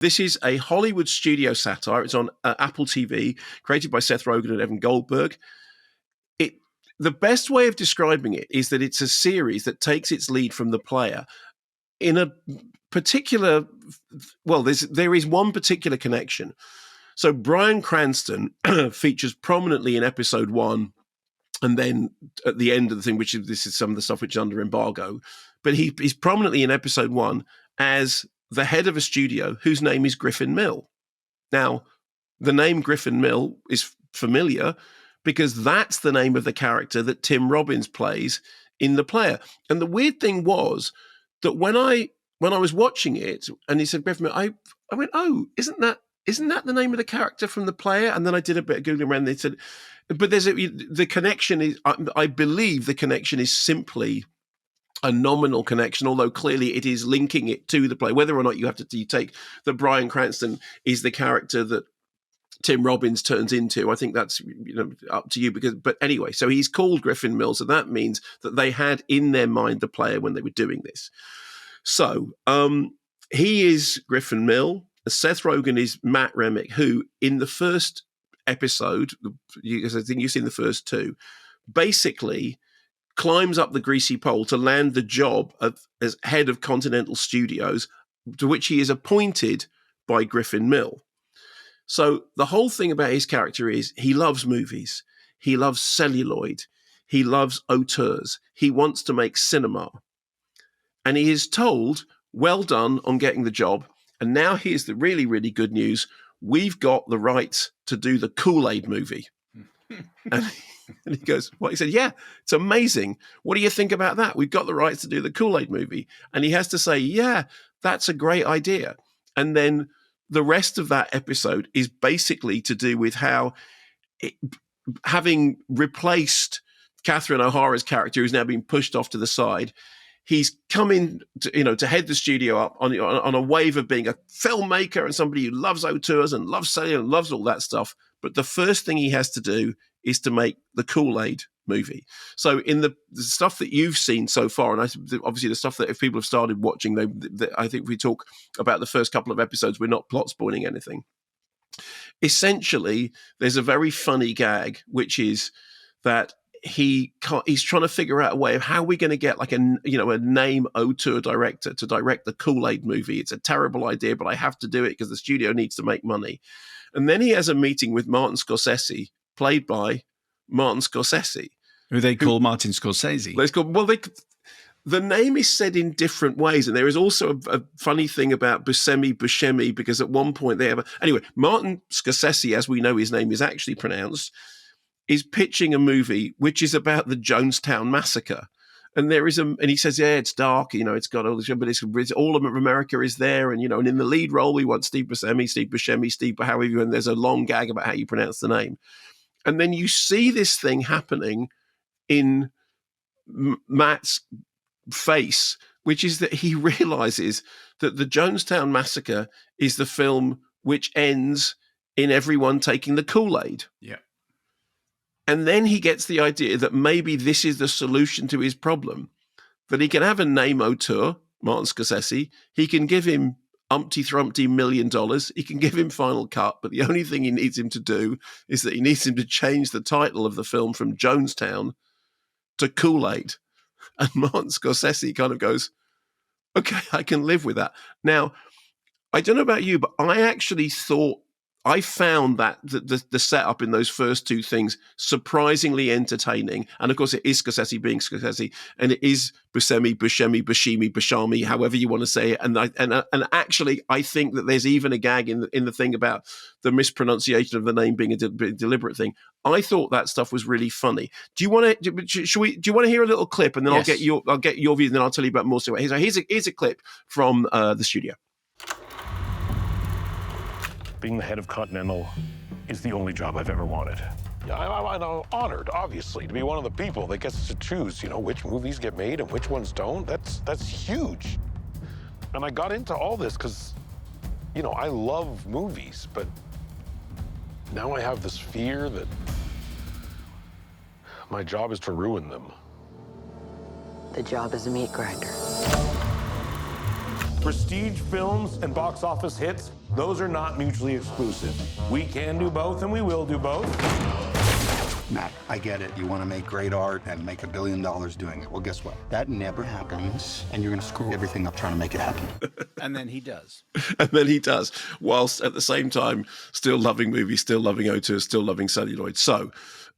This is a Hollywood studio satire. It's on Apple TV, created by Seth Rogen and Evan Goldberg. The best way of describing it is that it's a series that takes its lead from the player in a particular, well, there is one particular connection. So Bryan Cranston features prominently in episode 1, and then at the end of the thing, this is some of the stuff which is under embargo, but he's prominently in episode 1 as the head of a studio whose name is Griffin Mill. Now, the name Griffin Mill is familiar because that's the name of the character that Tim Robbins plays in The Player. And the weird thing was that when I was watching it and he said Griffin Mill, I went, oh, isn't that the name of the character from The Player? And then I did a bit of Googling around and they said, but the connection is, I believe the connection is simply a nominal connection, although clearly it is linking it to The Player. Whether or not you take that Bryan Cranston is the character that Tim Robbins turns into, I think that's up to you. But anyway, so he's called Griffin Mill, so that means that they had in their mind The Player when they were doing this. So he is Griffin Mill. Seth Rogen is Matt Remick, who in the first episode, because I think you've seen the first 2, basically climbs up the greasy pole to land the job as head of Continental Studios, to which he is appointed by Griffin Mill. So the whole thing about his character is he loves movies. He loves celluloid. He loves auteurs. He wants to make cinema. And he is told, well done on getting the job. And now here's the really, really good news. We've got the rights to do the Kool-Aid movie. and he goes, what? He said, yeah, it's amazing. What do you think about that? We've got the rights to do the Kool-Aid movie. And he has to say, yeah, that's a great idea. And then the rest of that episode is basically to do with how, having replaced Catherine O'Hara's character, who's now been pushed off to the side, he's come in to head the studio up on a wave of being a filmmaker and somebody who loves auteurs and loves selling and loves all that stuff. But the first thing he has to do is to make the Kool-Aid movie. So in the stuff that you've seen so far, and obviously the stuff that if people have started watching, I think if we talk about the first couple of episodes, we're not plot spoiling anything. Essentially, there's a very funny gag, which is that he's trying to figure out a way of how we're going to get like a name auteur director to direct the Kool-Aid movie. It's a terrible idea, but I have to do it because the studio needs to make money. And then he has a meeting with Martin Scorsese, played by Martin Scorsese. Who they call Martin Scorsese. The name is said in different ways, and there is also a funny thing about Buscemi, because at one point they have anyway, Martin Scorsese, as we know his name is actually pronounced, is pitching a movie which is about the Jonestown Massacre. And and he says, yeah, it's dark, it's got all this, but it's all of America is there. And, and in the lead role, we want Steve Buscemi, however, and there's a long gag about how you pronounce the name. And then you see this thing happening in Matt's face, which is that he realizes that the Jonestown Massacre is the film which ends in everyone taking the Kool-Aid. Yeah. And then he gets the idea that maybe this is the solution to his problem, that he can have a name auteur, Martin Scorsese, he can give him Umpty Thrumpty $1 million, he can give him Final Cut, but the only thing he needs him to do is that he needs him to change the title of the film from Jonestown to Kool-Aid. And Martin Scorsese kind of goes, okay, I can live with that. Now, I don't know about you, but I found that the setup in those first 2 things surprisingly entertaining. And of course, it is Scorsese being Scorsese, and it is Buscemi, however you want to say it. And actually, I think that there's even a gag in the thing about the mispronunciation of the name being a deliberate thing. I thought that stuff was really funny. Do you want to? Do you want to hear a little clip, and then Yes. I'll get your view, and then I'll tell you about more. So here's a clip from the studio. Being the head of Continental is the only job I've ever wanted. Yeah, I'm honored, obviously, to be one of the people that gets to choose, which movies get made and which ones don't. That's huge. And I got into all this because, I love movies, but now I have this fear that my job is to ruin them. The job is a meat grinder. Prestige films and box office hits, those are not mutually exclusive. We can do both, and we will do both. Matt, I get it. You want to make great art and make $1 billion doing it. Well, guess what? That never happens, and you're going to screw everything up trying to make it happen. And then he does. And then he does, whilst at the same time still loving movies, still loving O2, still loving celluloid. So,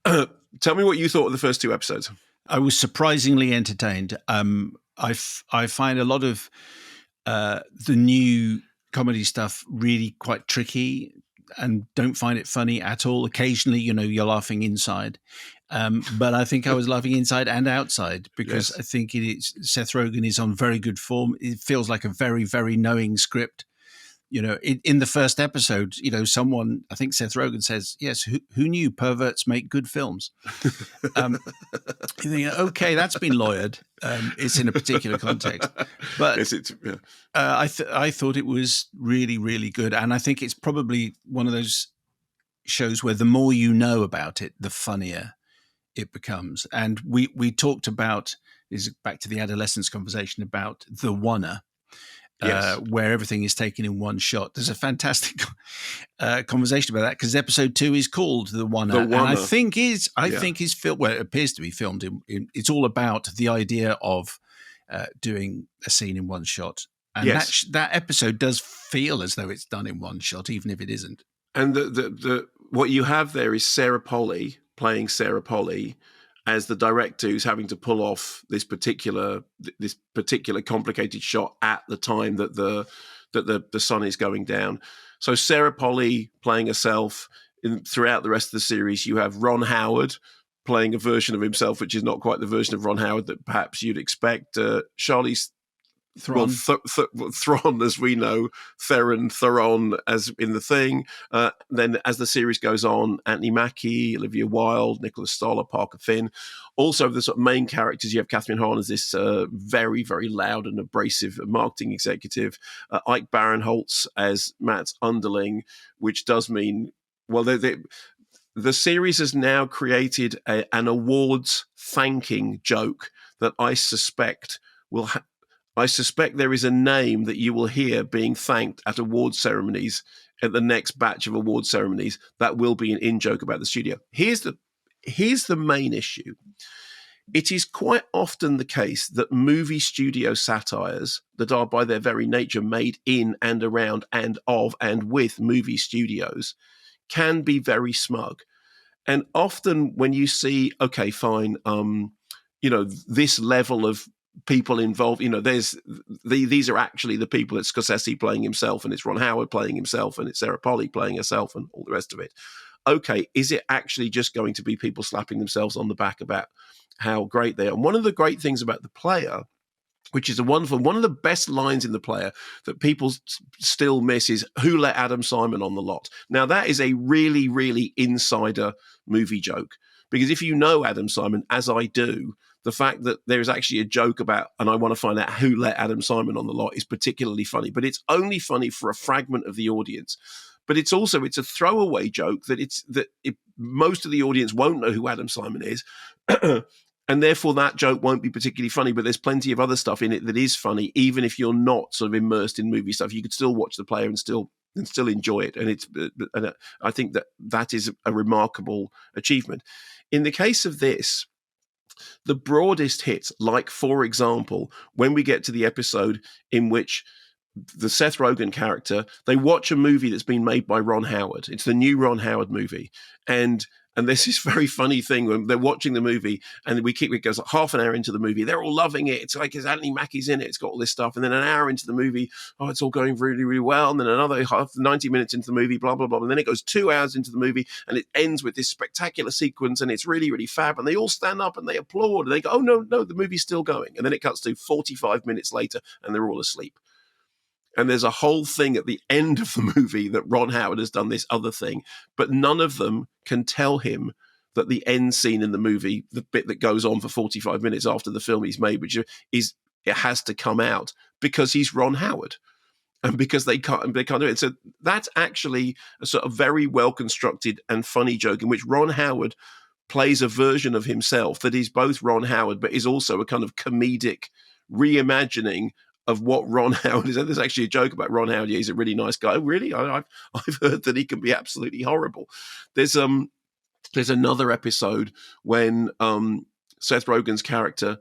tell me what you thought of the first 2 episodes. I was surprisingly entertained. I find a lot of the new comedy stuff really quite tricky and don't find it funny at all. Occasionally, you're laughing inside. But I think I was laughing inside and outside because Yes. I think Seth Rogen is on very good form. It feels like a very, very knowing script. In the first episode, someone, I think Seth Rogen says, yes, who knew perverts make good films? You think, okay, that's been lawyered. It's in a particular context. But Yeah. I thought it was really, really good. And I think it's probably one of those shows where the more you know about it, the funnier it becomes. And we talked about, this is back to the adolescence conversation about the oneer. Yes. Where everything is taken in one shot. There's a fantastic conversation about that because episode 2 is called The Oneer. And I think is filmed. Well, it appears to be filmed it's all about the idea of doing a scene in one shot, and Yes. that episode does feel as though it's done in one shot, even if it isn't. And the what you have there is Sarah Polley playing Sarah Polley as the director who's having to pull off this particular complicated shot at the time that the sun is going down. So Sarah Polley playing herself throughout the rest of the series. You have Ron Howard playing a version of himself, which is not quite the version of Ron Howard that perhaps you'd expect. Charlize Theron. Theron, as we know, Theron, as in The Thing. Then as the series goes on, Anthony Mackie, Olivia Wilde, Nicholas Stoller, Parker Finn. Also, the sort of main characters, you have Catherine Hahn as this very, very loud and abrasive marketing executive. Ike Barinholtz as Matt's underling, which does mean, well, the series has now created an awards thanking joke that I suspect will I suspect there is a name that you will hear being thanked at award ceremonies, at the next batch of award ceremonies, that will be an in-joke about the studio. Here's the main issue. It is quite often the case that movie studio satires that are by their very nature made in and around and of and with movie studios can be very smug. And often when you see, okay, fine, this level of people involved, there's these are actually the people. It's Scorsese playing himself, and it's Ron Howard playing himself, and it's Sarah Polley playing herself, and all the rest of it. Okay, is it actually just going to be people slapping themselves on the back about how great they are? And one of the great things about The Player, which is one of the best lines in The Player that people still miss, is who let Adam Simon on the lot? Now, that is a really, really insider movie joke, because if you know Adam Simon, as I do, the fact that there is actually a joke about, and I want to find out who let Adam Simon on the lot, is particularly funny. But it's only funny for a fragment of the audience. But it's a throwaway joke that most of the audience won't know who Adam Simon is. And therefore that joke won't be particularly funny, but there's plenty of other stuff in it that is funny, even if you're not sort of immersed in movie stuff. You could still watch The Player and still enjoy it. And I think that is a remarkable achievement. In the case of this, the broadest hits, like, for example, when we get to the episode in which the Seth Rogen character, they watch a movie that's been made by Ron Howard. It's the new Ron Howard movie. And there's this very funny thing when they're watching the movie, and it goes like half an hour into the movie. They're all loving it. It's like Anthony Mackie's in it. It's got all this stuff. And then an hour into the movie, it's all going really, really well. And then another 90 minutes into the movie, blah, blah, blah. And then it goes 2 hours into the movie, and it ends with this spectacular sequence, and it's really, really fab. And they all stand up and they applaud. And they go, oh, no, the movie's still going. And then it cuts to 45 minutes later, and they're all asleep. And there's a whole thing at the end of the movie that Ron Howard has done this other thing, but none of them can tell him that the end scene in the movie, the bit that goes on for 45 minutes after the film he's made, which is, it has to come out because he's Ron Howard. And because they can't do it. So that's actually a sort of very well-constructed and funny joke in which Ron Howard plays a version of himself that is both Ron Howard, but is also a kind of comedic reimagining what Ron Howard is. And there's actually a joke about Ron Howard. Yeah, he's a really nice guy. Really? I've heard that he can be absolutely horrible. There's another episode when Seth Rogen's character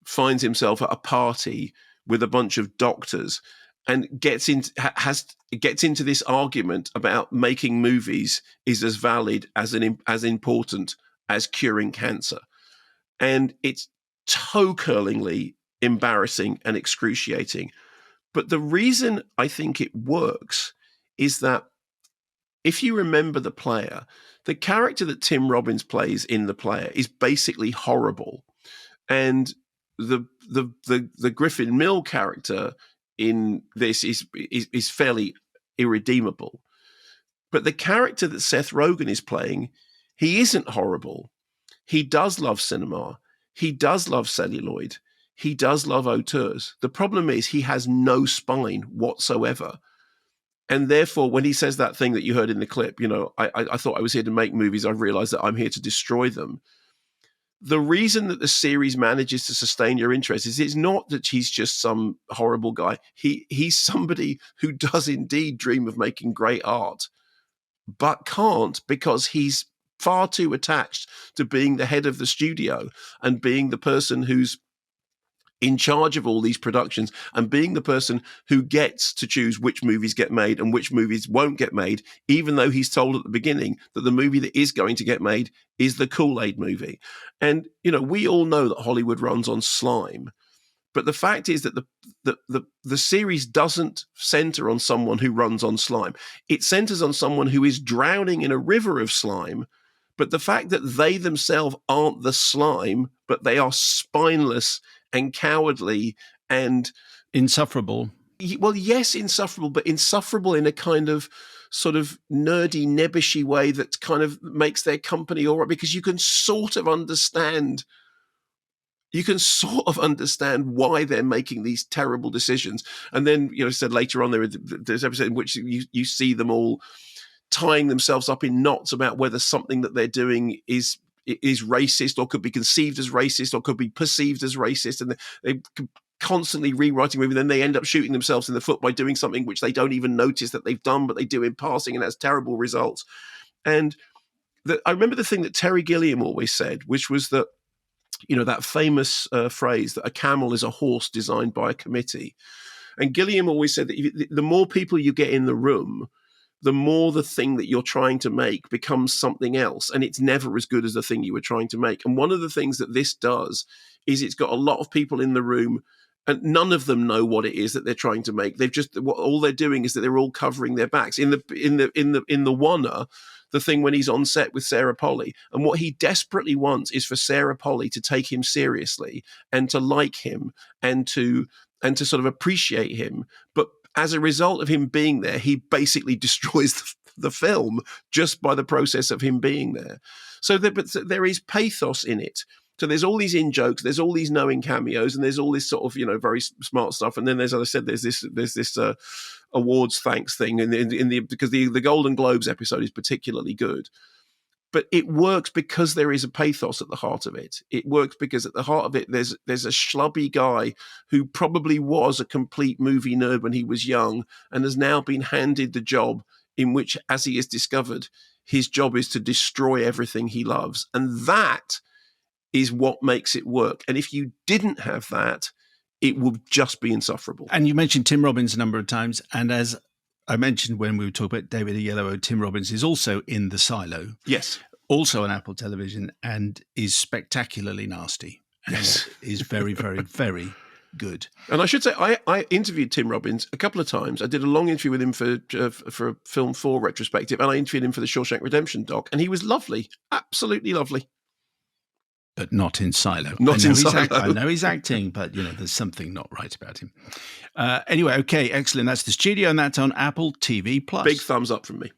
finds himself at a party with a bunch of doctors and gets into this argument about making movies is as valid as important as curing cancer. And it's toe-curlingly embarrassing and excruciating. But the reason I think it works is that if you remember the player, the character that Tim Robbins plays in the player is basically horrible. And the Griffin Mill character in this is fairly irredeemable. But the character that Seth Rogen is playing, he isn't horrible. He does love cinema. He does love celluloid. He does love auteurs. The problem is he has no spine whatsoever. And therefore, when he says that thing that you heard in the clip, I thought I was here to make movies. I've realized that I'm here to destroy them. The reason that the series manages to sustain your interest is it's not that he's just some horrible guy. He's somebody who does indeed dream of making great art, but can't because he's far too attached to being the head of the studio and being the person who's in charge of all these productions and being the person who gets to choose which movies get made and which movies won't get made, even though he's told at the beginning that the movie that is going to get made is the Kool-Aid movie. And, we all know that Hollywood runs on slime. But the fact is that the series doesn't center on someone who runs on slime. It centers on someone who is drowning in a river of slime. But the fact that they themselves aren't the slime, but they are spineless and cowardly and insufferable. Well, yes, insufferable, but insufferable in a kind of sort of nerdy, nebbishy way that kind of makes their company all right, because you can sort of understand why they're making these terrible decisions. And then, said later on, there's an episode in which you see them all tying themselves up in knots about whether something that they're doing is racist or could be conceived as racist or could be perceived as racist. And they constantly rewriting movie. Then they end up shooting themselves in the foot by doing something which they don't even notice that they've done, but they do in passing, and has terrible results. And I remember the thing that Terry Gilliam always said, which was that, that famous phrase that a camel is a horse designed by a committee. And Gilliam always said that the more people you get in the room, the more the thing that you're trying to make becomes something else, and it's never as good as the thing you were trying to make. And one of the things that this does is it's got a lot of people in the room, and none of them know what it is that they're trying to make. All they're doing is that they're all covering their backs. In the Wanna, the thing when he's on set with Sarah Polley, and what he desperately wants is for Sarah Polley to take him seriously and to like him and to sort of appreciate him, but as a result of him being there, he basically destroys the film just by the process of him being there. So there is pathos in it. So there's all these in-jokes, there's all these knowing cameos, and there's all this sort of, very smart stuff. And then there's, as I said, there's this awards thanks thing because the Golden Globes episode is particularly good. But it works because there is a pathos at the heart of it. It works because at the heart of it, there's a schlubby guy who probably was a complete movie nerd when he was young and has now been handed the job in which, as he has discovered, his job is to destroy everything he loves. And that is what makes it work. And if you didn't have that, it would just be insufferable. And you mentioned Tim Robbins a number of times. And as I mentioned when we were talking about David Oyelowo, Tim Robbins is also in The Silo. Yes. Also on Apple Television, and is spectacularly nasty. And yes. Is very, very, very good. And I should say, I interviewed Tim Robbins a couple of times. I did a long interview with him for a Film 4 retrospective, and I interviewed him for the Shawshank Redemption doc, and he was lovely. Absolutely lovely. But not in Silo. Not in Silo. I know he's acting, but, there's something not right about him. Anyway, okay, excellent. That's The Studio, and that's on Apple TV+. Big thumbs up from me.